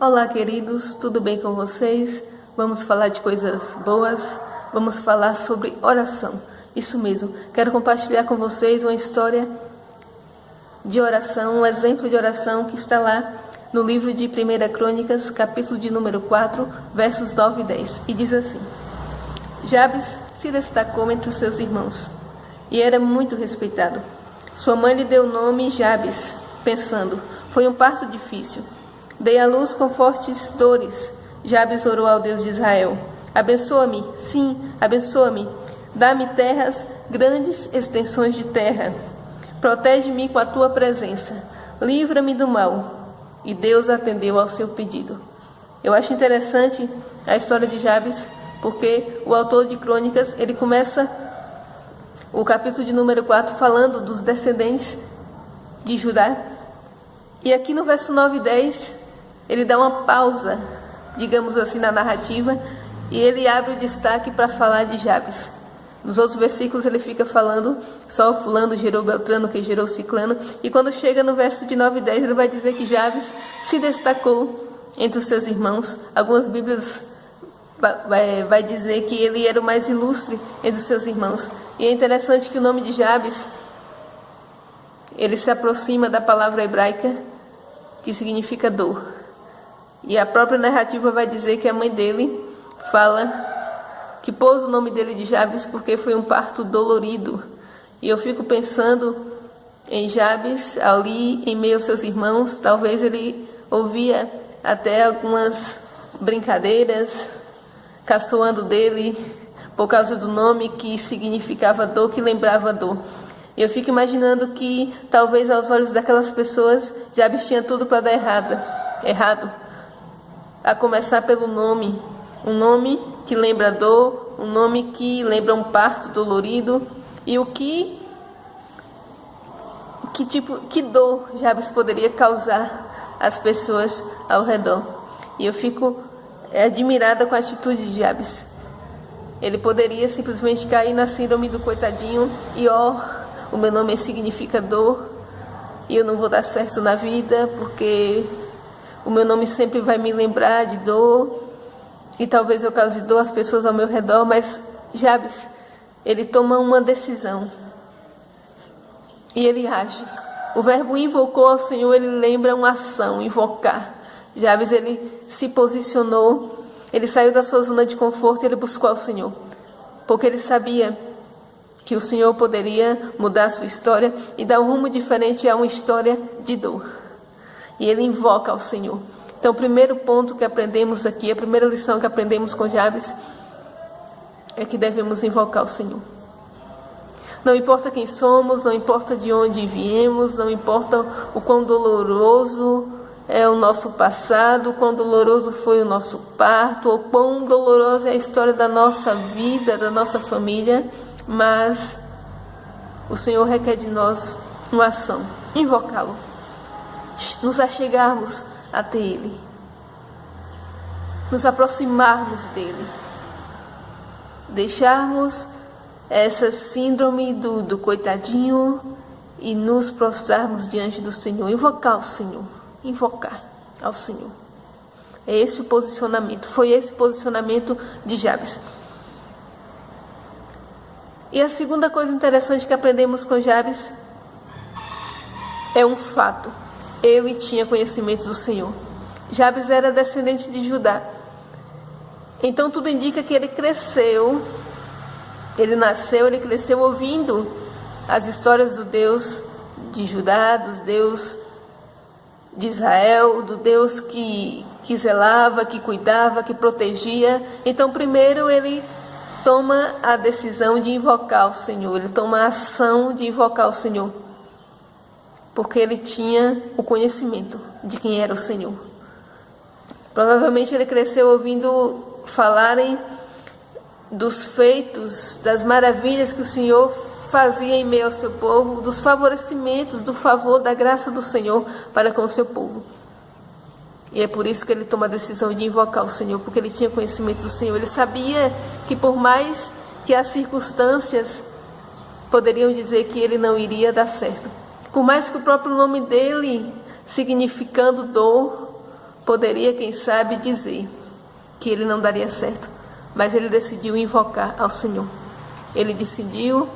Olá, queridos, tudo bem com vocês? Vamos falar de coisas boas, vamos falar sobre oração. Isso mesmo, quero compartilhar com vocês uma história de oração, um exemplo de oração que está lá no livro de 1 Crônicas, capítulo de número 4, versos 9 e 10. E diz assim: Jabes se destacou entre os seus irmãos e era muito respeitado. Sua mãe lhe deu o nome Jabes, pensando, foi um parto difícil. Dei à luz com fortes dores. Jabes orou ao Deus de Israel: abençoa-me, sim, abençoa-me. Dá-me terras, grandes extensões de terra. Protege-me com a tua presença. Livra-me do mal. E Deus atendeu ao seu pedido. Eu acho interessante a história de Jabes, porque o autor de Crônicas, ele começa o capítulo de número 4 falando dos descendentes de Judá. E aqui no verso 9 e 10, ele dá uma pausa, digamos assim, na narrativa, e ele abre o destaque para falar de Jabes. Nos outros versículos ele fica falando só fulano gerou Beltrano, que gerou Ciclano, e quando chega no verso de 9 e 10, ele vai dizer que Jabes se destacou entre os seus irmãos. Algumas Bíblias vai dizer que ele era o mais ilustre entre os seus irmãos. E é interessante que o nome de Jabes, ele se aproxima da palavra hebraica que significa dor. E a própria narrativa vai dizer que a mãe dele fala que pôs o nome dele de Jabes porque foi um parto dolorido. E eu fico pensando em Jabes ali em meio aos seus irmãos. Talvez ele ouvia até algumas brincadeiras caçoando dele por causa do nome que significava dor, que lembrava dor. E eu fico imaginando que talvez aos olhos daquelas pessoas Jabes tinha tudo para dar errado. A começar pelo nome, um nome que lembra dor, um nome que lembra um parto dolorido. E que dor Jabes poderia causar às pessoas ao redor. E eu fico admirada com a atitude de Jabes. Ele poderia simplesmente cair na síndrome do coitadinho e o meu nome significa dor e eu não vou dar certo na vida porque o meu nome sempre vai me lembrar de dor e talvez eu cause dor às pessoas ao meu redor. Mas Jabes, ele toma uma decisão e ele age. O verbo invocou ao Senhor, ele lembra uma ação, invocar. Jabes, ele se posicionou, ele saiu da sua zona de conforto e ele buscou ao Senhor, porque ele sabia que o Senhor poderia mudar a sua história e dar um rumo diferente a uma história de dor. E ele invoca ao Senhor. Então, o primeiro ponto que aprendemos aqui, a primeira lição que aprendemos com Jabes, é que devemos invocar o Senhor. Não importa quem somos, não importa de onde viemos, não importa o quão doloroso é o nosso passado, o quão doloroso foi o nosso parto, ou quão dolorosa é a história da nossa vida, da nossa família, mas o Senhor requer de nós uma ação, invocá-lo, nos achegarmos até Ele, nos aproximarmos dEle, deixarmos essa síndrome do coitadinho e nos prostrarmos diante do Senhor, invocar o Senhor, invocar ao Senhor. É esse o posicionamento, foi esse o posicionamento de Jabes. E a segunda coisa interessante que aprendemos com Jabes é um fato. Ele tinha conhecimento do Senhor. Jabes era descendente de Judá. Então tudo indica que ele cresceu, ele cresceu ouvindo as histórias do Deus de Judá, do Deus de Israel, do Deus que zelava, que cuidava, que protegia. Então primeiro ele toma a decisão de invocar o Senhor, ele toma a ação de invocar o Senhor, porque ele tinha o conhecimento de quem era o Senhor. Provavelmente ele cresceu ouvindo falarem dos feitos, das maravilhas que o Senhor fazia em meio ao seu povo, dos favorecimentos, do favor, da graça do Senhor para com o seu povo. E é por isso que ele toma a decisão de invocar o Senhor, porque ele tinha conhecimento do Senhor. Ele sabia que por mais que as circunstâncias poderiam dizer que ele não iria dar certo, por mais que o próprio nome dele, significando dor, poderia, quem sabe, dizer que ele não daria certo, mas ele decidiu invocar ao Senhor. Ele decidiu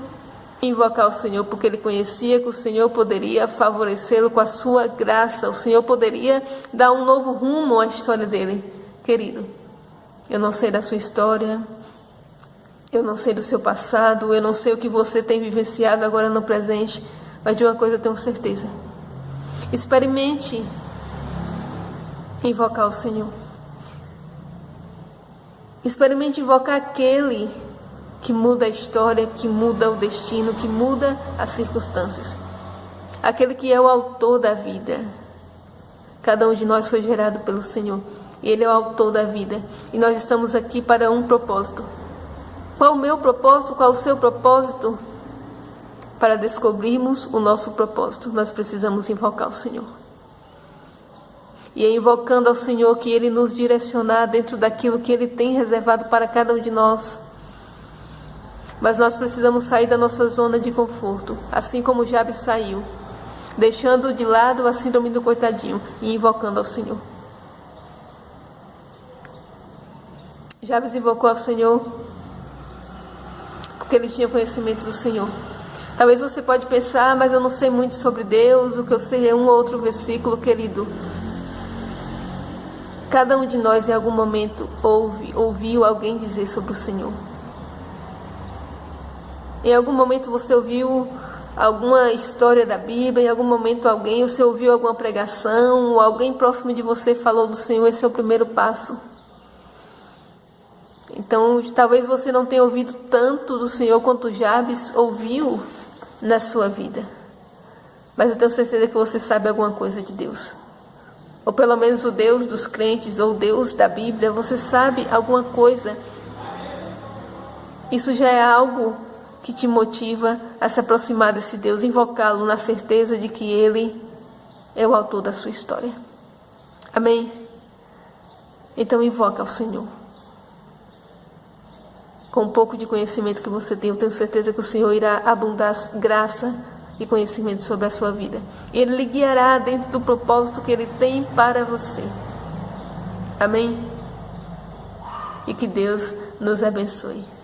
invocar o Senhor porque ele conhecia que o Senhor poderia favorecê-lo com a sua graça. O Senhor poderia dar um novo rumo à história dele. Querido, eu não sei da sua história, eu não sei do seu passado, eu não sei o que você tem vivenciado agora no presente, mas de uma coisa eu tenho certeza: experimente invocar o Senhor. Experimente invocar aquele que muda a história, que muda o destino, que muda as circunstâncias. Aquele que é o autor da vida. Cada um de nós foi gerado pelo Senhor. Ele é o autor da vida. E nós estamos aqui para um propósito. Qual o meu propósito? Qual o seu propósito? Para descobrirmos o nosso propósito, nós precisamos invocar o Senhor. E é invocando ao Senhor que Ele nos direcionar dentro daquilo que Ele tem reservado para cada um de nós. Mas nós precisamos sair da nossa zona de conforto, assim como Jabes saiu, deixando de lado a síndrome do coitadinho e invocando ao Senhor. Jabes invocou ao Senhor porque ele tinha conhecimento do Senhor. Talvez você pode pensar, mas eu não sei muito sobre Deus, o que eu sei é um ou outro versículo, querido. Cada um de nós em algum momento ouviu alguém dizer sobre o Senhor. Em algum momento você ouviu alguma história da Bíblia, em algum momento você ouviu alguma pregação, ou alguém próximo de você falou do Senhor. Esse é o primeiro passo. Então, talvez você não tenha ouvido tanto do Senhor quanto Jabes ouviu na sua vida. Mas eu tenho certeza que você sabe alguma coisa de Deus. Ou pelo menos o Deus dos crentes, ou o Deus da Bíblia, você sabe alguma coisa. Isso já é algo que te motiva a se aproximar desse Deus, invocá-lo na certeza de que Ele é o autor da sua história. Amém? Então invoca ao Senhor. Com um pouco de conhecimento que você tem, eu tenho certeza que o Senhor irá abundar graça e conhecimento sobre a sua vida. Ele lhe guiará dentro do propósito que Ele tem para você. Amém? E que Deus nos abençoe.